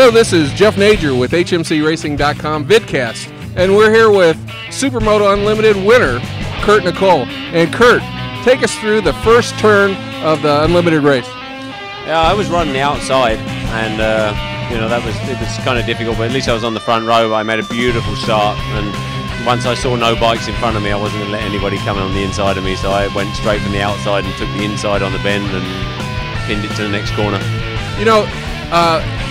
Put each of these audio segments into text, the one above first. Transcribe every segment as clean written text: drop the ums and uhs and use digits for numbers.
Hello, this is Jeff Nager with HMCRacing.com vidcast, and we're here with SuperMoto Unlimited winner, Kurt Nicoll. And Kurt, take us through the first turn of the Unlimited race. Yeah, I was running the outside, and you know, it was kind of difficult, but at least I was on the front row. I made a beautiful start, and once I saw no bikes in front of me, I wasn't going to let anybody come on the inside of me, so I went straight from the outside and took the inside on the bend and pinned it to the next corner. You know,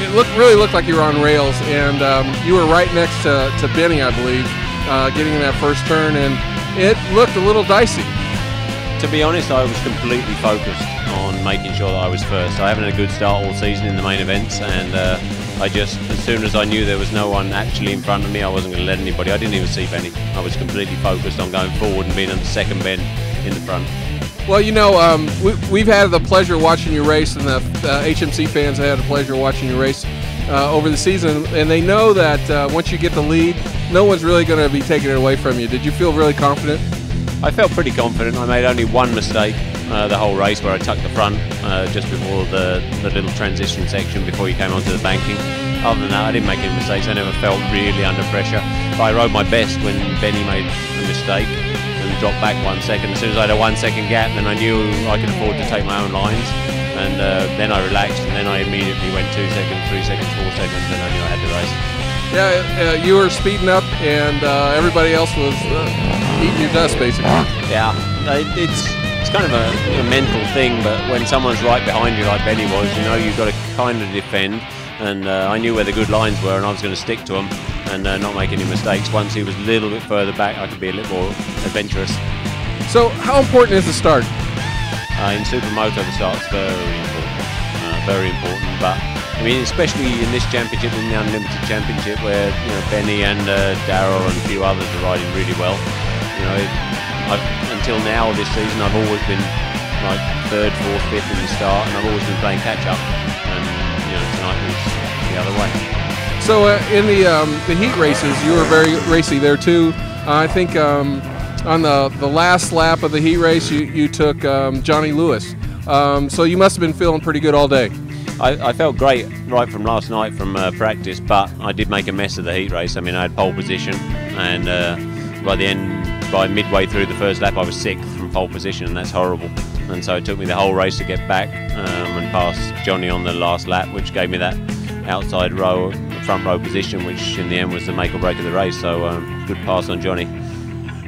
it really looked like you were on rails, and you were right next to Benny, I believe, getting in that first turn, and it looked a little dicey. To be honest, I was completely focused on making sure that I was first. I haven't had a good start all season in the main events, and as soon as I knew there was no one actually in front of me, I wasn't going to let anybody. I didn't even see Benny. I was completely focused on going forward and being on the second bend in the front. Well, you know, we've had the pleasure of watching you race, and the HMC fans have had the pleasure of watching you race over the season, and they know that once you get the lead, no one's really going to be taking it away from you. Did you feel really confident? I felt pretty confident. I made only one mistake the whole race, where I tucked the front just before the little transition section before you came onto the banking. Other than that, I didn't make any mistakes. I never felt really under pressure. But I rode my best when Benny made a mistake and dropped back 1 second. As soon as I had a 1 second gap, then I knew I could afford to take my own lines. And then I relaxed, and then I immediately went 2 seconds, 3 seconds, 4 seconds, and I knew I had the race. Yeah, you were speeding up, and everybody else was eating your dust, basically. Yeah, it's kind of a mental thing, but when someone's right behind you like Benny was, you know, you've got to kind of defend, and I knew where the good lines were, and I was going to stick to them and not make any mistakes. Once he was a little bit further back, I could be a little more adventurous. So how important is the start? In SuperMoto, the start's very important, but I mean, especially in this championship, in the Unlimited Championship, where, you know, Benny and Darryl and a few others are riding really well. You know, until now this season, I've always been like third, fourth, fifth in the start, and I've always been playing catch up. And you know, tonight was the other way. So in the heat races, you were very racy there too. I think on the last lap of the heat race, you took Johnny Lewis. So you must have been feeling pretty good all day. I felt great right from last night from practice, but I did make a mess of the heat race. I mean, I had pole position, and by midway through the first lap, I was sixth from pole position, and that's horrible. And so it took me the whole race to get back and pass Johnny on the last lap, which gave me that outside row, front row position, which in the end was the make or break of the race. So good pass on Johnny.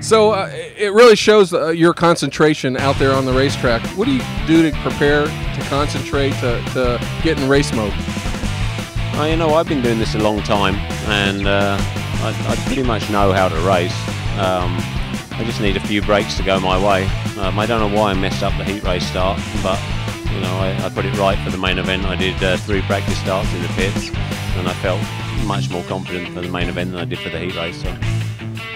So it really shows your concentration out there on the racetrack. What do you do to prepare, to concentrate, to get in race mode? You know, I've been doing this a long time, and I pretty much know how to race. I just need a few breaks to go my way. I don't know why I messed up the heat race start, but you know, I put it right for the main event. I did 3 practice starts in the pits, and I felt much more confident for the main event than I did for the heat race. So.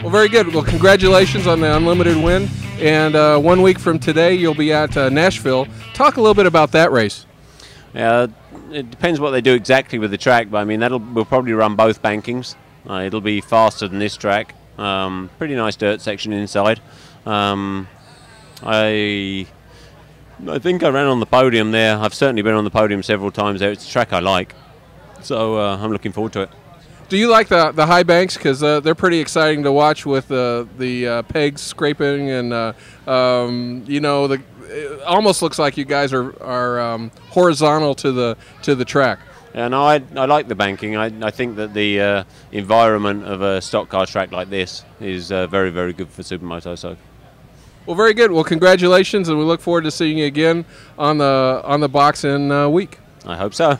Well, very good. Well, congratulations on the Unlimited win. And 1 week from today, you'll be at Nashville. Talk a little bit about that race. Yeah, it depends what they do exactly with the track, but I mean, we'll probably run both bankings. It'll be faster than this track. Pretty nice dirt section inside. I think I ran on the podium there. I've certainly been on the podium several times there. It's a track I like, so I'm looking forward to it. Do you like the high banks? Because they're pretty exciting to watch with the pegs scraping, and you know, it almost looks like you guys are horizontal to the track. Yeah, no, I like the banking. I think that the environment of a stock car track like this is very, very good for SuperMoto. So. Well, very good. Well, congratulations, and we look forward to seeing you again on the box in a week. I hope so.